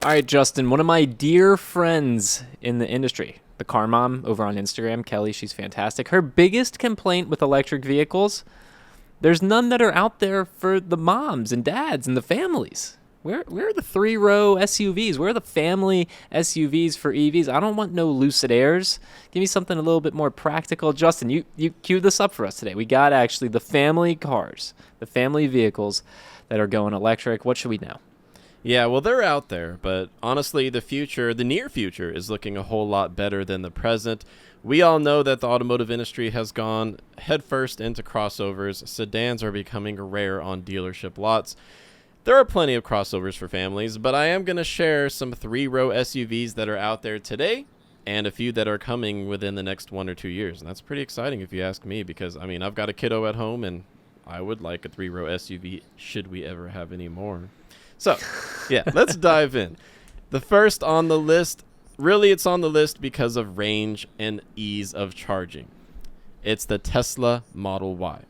All right, Justin, one of my dear friends in the industry, the car mom over on Instagram, Kelly, she's fantastic. Her biggest complaint with electric vehicles, there's none that are out there for the moms and dads and the families. Where are the three-row SUVs? Where are the family SUVs for EVs? I don't want no Lucid Airs. Give me something a little bit more practical. Justin, you queued this up for us today. We got actually the family cars, the family vehicles that are going electric. What should we know? Yeah, well, they're out there, but honestly, the near future, is looking a whole lot better than the present. We all know that the automotive industry has gone headfirst into crossovers. Sedans are becoming rare on dealership lots. There are plenty of crossovers for families, but I am going to share some three-row SUVs that are out there today and a few that are coming within the next 1 or 2 years. And that's pretty exciting if you ask me, because, I mean, I've got a kiddo at home, and I would like a three-row SUV should we ever have any more. So, yeah, let's dive in. The first on the list, really it's on the list because of range and ease of charging. It's the Tesla Model Y.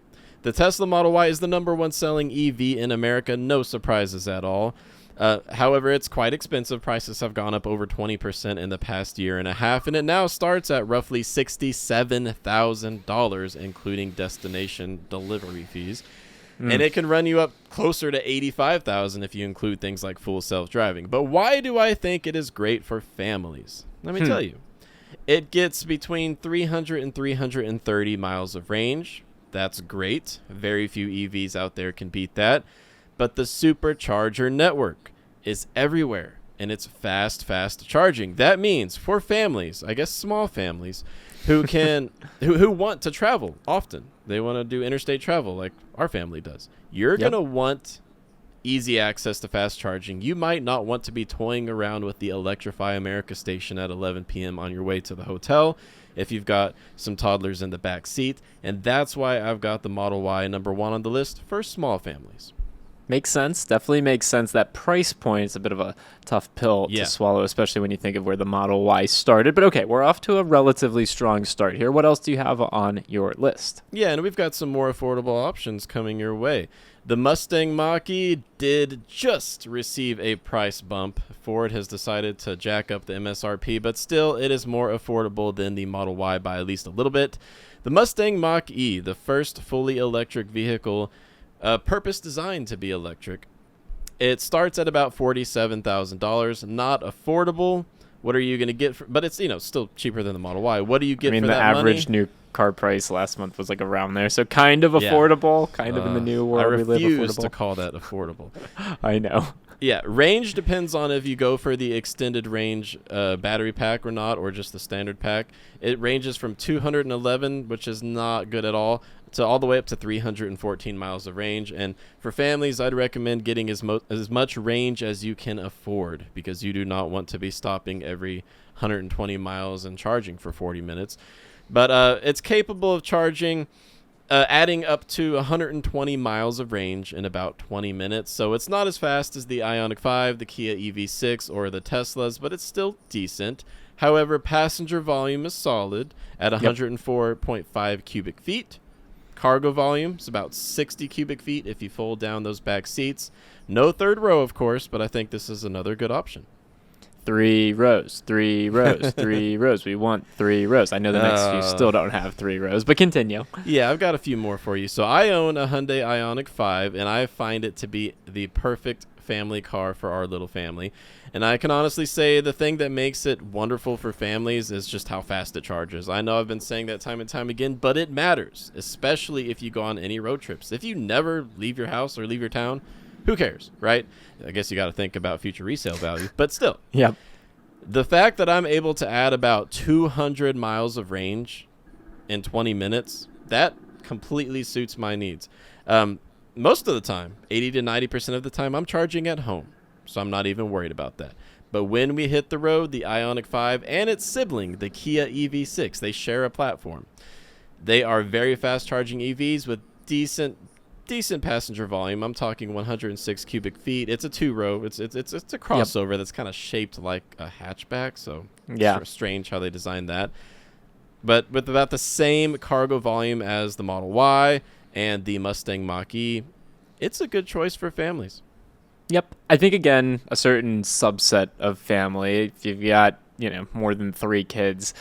The Tesla Model Y is the #1 selling EV in America, no surprises at all. However, it's quite expensive. Prices have gone up over 20% in the past year and a half, and it now starts at roughly $67,000, including destination delivery fees. And it can run you up closer to $85,000 if you include things like full self-driving. But why do I think it is great for families? Let me tell you. It gets between 300 and 330 miles of range. That's great. Very few EVs out there can beat that. But the supercharger network is everywhere, and it's fast charging. That means for families, I guess small families, who can who want to travel often. They want to do interstate travel like our family does. You're going to want easy access to fast charging. You might not want to be toying around with the Electrify America station at 11 p.m. on your way to the hotel if you've got some toddlers in the back seat. And that's why I've got the Model Y #1 on the list for small families. Makes sense. Definitely makes sense. That price point is a bit of a tough pill to swallow, especially when you think of where the Model Y started. But okay, we're off to a relatively strong start here. What else do you have on your list? Yeah, and we've got some more affordable options coming your way. The Mustang Mach E did just receive a price bump. Ford has decided to jack up the MSRP, but still it is more affordable than the Model Y by at least a little bit. The Mustang Mach E, the first fully electric vehicle, purpose designed to be electric. It starts at about $47,000. Not affordable. What are you going to get but it's still cheaper than the Model Y. What do you get for that money? I mean, the average new car price last month was like around there, so kind of affordable, kind of in the new world I we live, refuse affordable. to call that affordable. I know. Yeah, range depends on if you go for the extended range battery pack or not, or just the standard pack. It ranges from 211, which is not good at all, to all the way up to 314 miles of range. And for families, I'd recommend getting as much range as you can afford, because you do not want to be stopping every 120 miles and charging for 40 minutes. But it's capable of charging, adding up to 120 miles of range in about 20 minutes. So it's not as fast as the Ioniq 5, the Kia EV6, or the Teslas, but it's still decent. However, passenger volume is solid at 104.5 cubic feet. Cargo volume is about 60 cubic feet if you fold down those back seats. No third row, of course, but I think this is another good option. 3 rows, 3 rows, 3 rows. We want 3 rows. I know the next few still don't have 3 rows, but continue. Yeah, I've got a few more for you. So I own a Hyundai Ioniq 5, and I find it to be the perfect family car for our little family. And I can honestly say the thing that makes it wonderful for families is just how fast it charges. I know I've been saying that time and time again, but it matters, especially if you go on any road trips. If you never leave your house or leave your town, who cares, right? I guess you got to think about future resale value, but still. Yep. The fact that I'm able to add about 200 miles of range in 20 minutes, that completely suits my needs. Most of the time, 80 to 90% of the time, I'm charging at home, so I'm not even worried about that. But when we hit the road, the Ioniq 5 and its sibling, the Kia EV6, they share a platform. They are very fast-charging EVs with decent passenger volume. I'm talking 106 cubic feet. It's a 2-row. It's a crossover that's kind of shaped like a hatchback, so it's sort of strange how they designed that. But with about the same cargo volume as the Model Y and the Mustang Mach E, it's a good choice for families. Yep. I think, again, a certain subset of family, if you've got, more than 3 kids,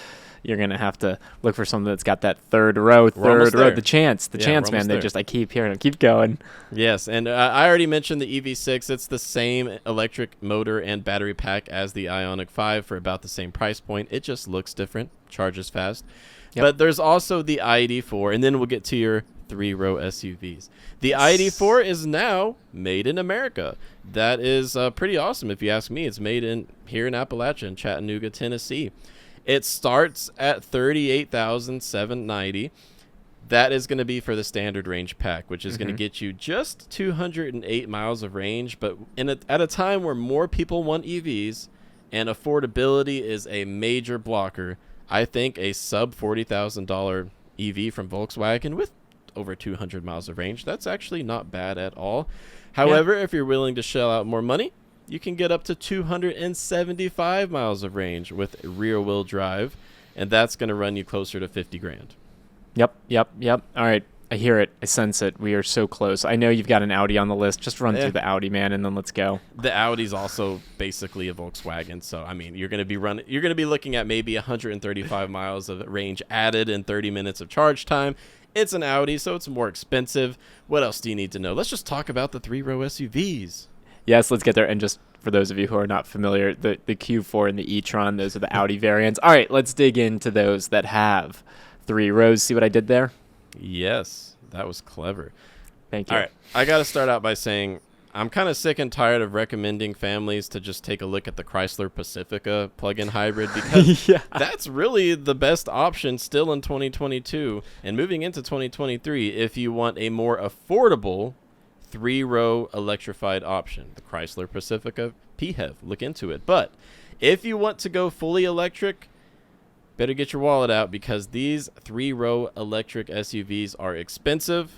you're going to have to look for something that's got that third row, the chance, man. I keep hearing them. Keep going. Yes, and I already mentioned the EV6. It's the same electric motor and battery pack as the Ioniq 5 for about the same price point. It just looks different, charges fast. Yep. But there's also the ID4, and then we'll get to your 3-row SUVs. The ID4 is now made in America. That is pretty awesome if you ask me. It's made here in Appalachia, in Chattanooga, Tennessee. It starts at $38,790. That is going to be for the standard range pack, which is going to get you just 208 miles of range. But at a time where more people want EVs and affordability is a major blocker, I think a sub $40,000 EV from Volkswagen with over 200 miles of range, that's actually not bad at all. However, if you're willing to shell out more money, you can get up to 275 miles of range with rear-wheel drive, and that's going to run you closer to 50 grand. Yep. All right. I hear it. I sense it. We are so close. I know you've got an Audi on the list. Just run through the Audi, man, and then let's go. The Audi's also basically a Volkswagen, so I mean, you're going to be looking at maybe 135 miles of range added in 30 minutes of charge time. It's an Audi, so it's more expensive. What else do you need to know? Let's just talk about the 3-row SUVs. Yes, let's get there. And just for those of you who are not familiar, the Q4 and the e-tron, those are the Audi variants. All right, let's dig into those that have 3 rows. See what I did there? Yes, that was clever. Thank you. All right, I got to start out by saying I'm kind of sick and tired of recommending families to just take a look at the Chrysler Pacifica plug-in hybrid because that's really the best option still in 2022 and moving into 2023 if you want a more affordable 3-row electrified option. The Chrysler Pacifica PHEV, look into it. But if you want to go fully electric, better get your wallet out because these 3-row electric SUVs are expensive,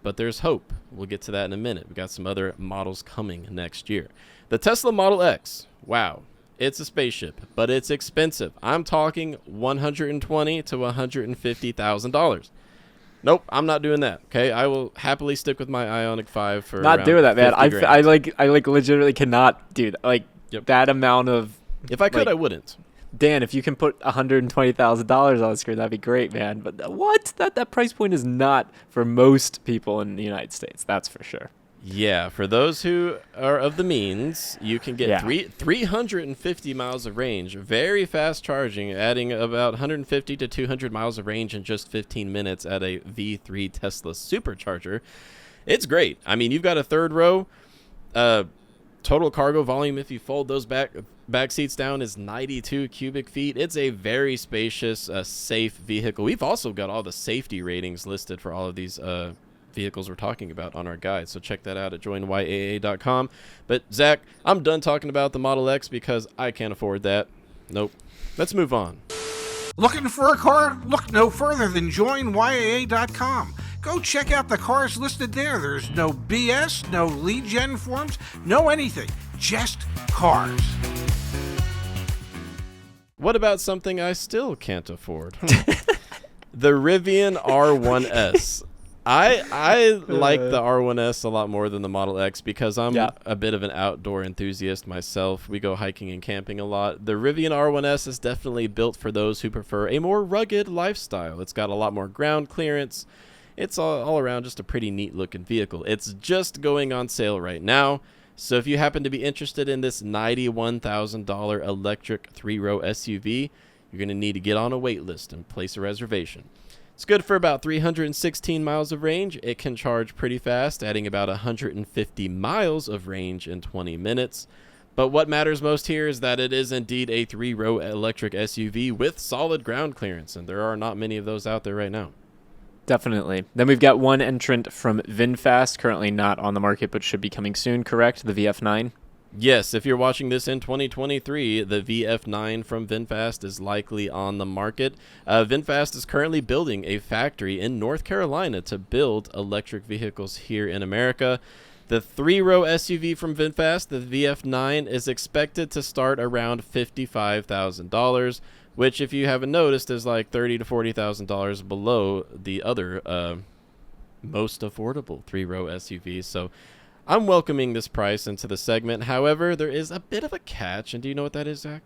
but there's hope. We'll get to that in a minute. We got some other models coming next year. The Tesla Model X, wow, it's a spaceship, but it's expensive. I'm talking $120,000 to $150,000. Nope, I'm not doing that. Okay, I will happily stick with my Ioniq 5 for not doing that, man. I legitimately cannot do that. Like that amount of. If I could, I wouldn't. Dan, if you can put $120,000 on the screen, that'd be great, man. But what? That price point is not for most people in the United States. That's for sure. Yeah, for those who are of the means, you can get 350 miles of range, very fast charging, adding about 150 to 200 miles of range in just 15 minutes at a V3 Tesla supercharger. It's great. I mean, you've got a 3rd row. Total cargo volume, if you fold those back seats down, is 92 cubic feet. It's a very spacious, safe vehicle. We've also got all the safety ratings listed for all of these vehicles we're talking about on our guide, so check that out at joinyaa.com. But Zach, I'm done talking about the Model X because I can't afford that. Nope. Let's move on. Looking for a car? Look no further than joinyaa.com. Go check out the cars listed there. There's no BS, no lead gen forms, no anything. Just cars. What about something I still can't afford? The Rivian R1S. I like the R1S a lot more than the Model X because I'm a bit of an outdoor enthusiast myself. We go hiking and camping a lot. The Rivian R1S is definitely built for those who prefer a more rugged lifestyle. It's got a lot more ground clearance. It's all around just a pretty neat looking vehicle. It's just going on sale right now. So if you happen to be interested in this $91,000 electric 3-row SUV, you're going to need to get on a wait list and place a reservation. It's good for about 316 miles of range. It can charge pretty fast, adding about 150 miles of range in 20 minutes. But what matters most here is that it is indeed a 3-row electric SUV with solid ground clearance, and there are not many of those out there right now. Definitely. Then we've got one entrant from VinFast, currently not on the market, but should be coming soon, correct? The VF9? Yes, if you're watching this in 2023, the VF9 from VinFast is likely on the market. VinFast is currently building a factory in North Carolina to build electric vehicles here in America. The 3-row SUV from VinFast, the VF9, is expected to start around $55,000, which, if you haven't noticed, is like $30,000 to $40,000 below the other most affordable 3-row SUVs. So I'm welcoming this price into the segment. However, there is a bit of a catch, and do you know what that is, Zach?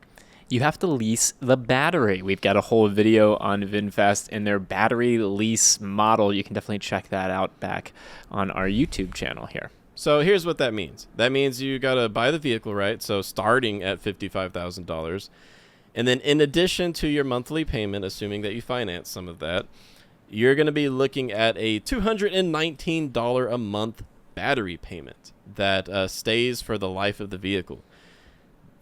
You have to lease the battery. We've got a whole video on VinFast and their battery lease model. You can definitely check that out back on our YouTube channel here. So here's what that means. That means you got to buy the vehicle, right? So starting at $55,000. And then in addition to your monthly payment, assuming that you finance some of that, you're going to be looking at a $219 a month battery payment that stays for the life of the vehicle.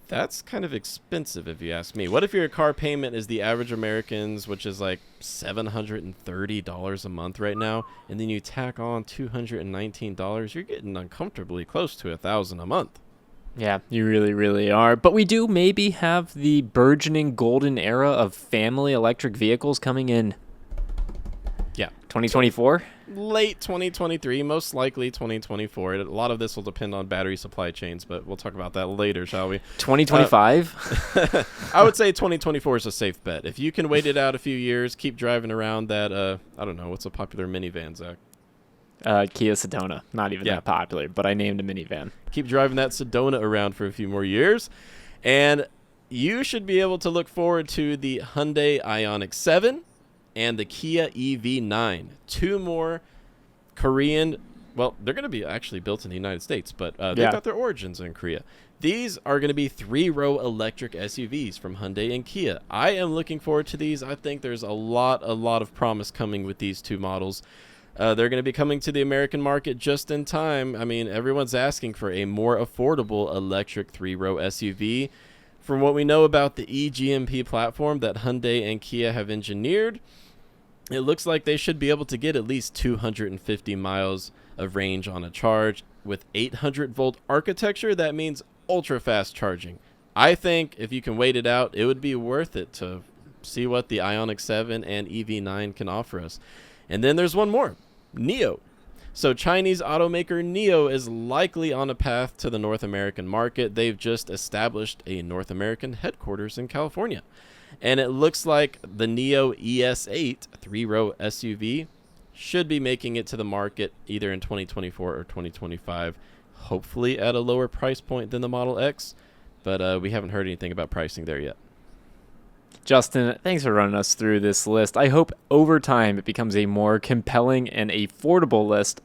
That's kind of expensive if you ask me. What if your car payment is the average American's, which is like $730 a month right now, and then you tack on $219, you're getting uncomfortably close to $1,000 a month. Yeah, you really, really are. But we do maybe have the burgeoning golden era of family electric vehicles coming in. Yeah. 2024? Late 2023, most likely 2024. A lot of this will depend on battery supply chains, but we'll talk about that later, shall we? 2025? I would say 2024 is a safe bet. If you can wait it out a few years, keep driving around that, I don't know, what's a popular minivan, Zach? Kia Sedona. Not even that popular, but I named a minivan. Keep driving that Sedona around for a few more years, and you should be able to look forward to the Hyundai Ionic 7 and the Kia EV9. Two more Korean, well, they're going to be actually built in the United States, but they've got their origins in Korea. These are going to be 3-row electric SUVs from Hyundai and Kia. I am looking forward to these. I think there's a lot of promise coming with these two models. They're going to be coming to the American market just in time. I mean, everyone's asking for a more affordable electric 3-row SUV. From what we know about the eGMP platform that Hyundai and Kia have engineered, it looks like they should be able to get at least 250 miles of range on a charge. With 800-volt architecture, that means ultra-fast charging. I think if you can wait it out, it would be worth it to see what the Ioniq 7 and EV9 can offer us. And then there's one more, NIO. So Chinese automaker NIO is likely on a path to the North American market. They've just established a North American headquarters in California. And it looks like the NIO ES8 3-row SUV should be making it to the market either in 2024 or 2025, hopefully at a lower price point than the Model X. But we haven't heard anything about pricing there yet. Justin, thanks for running us through this list. I hope over time it becomes a more compelling and affordable list,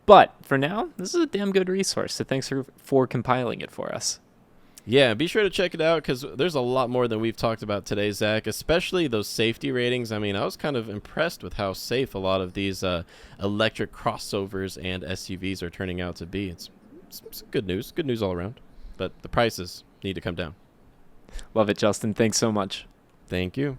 But for now, this is a damn good resource, so thanks for compiling it for us. Yeah, be sure to check it out because there's a lot more than we've talked about today, Zach, especially those safety ratings. I mean, I was kind of impressed with how safe a lot of these electric crossovers and SUVs are turning out to be. It's good news all around, but the prices need to come down. Love it, Justin. Thanks so much. Thank you.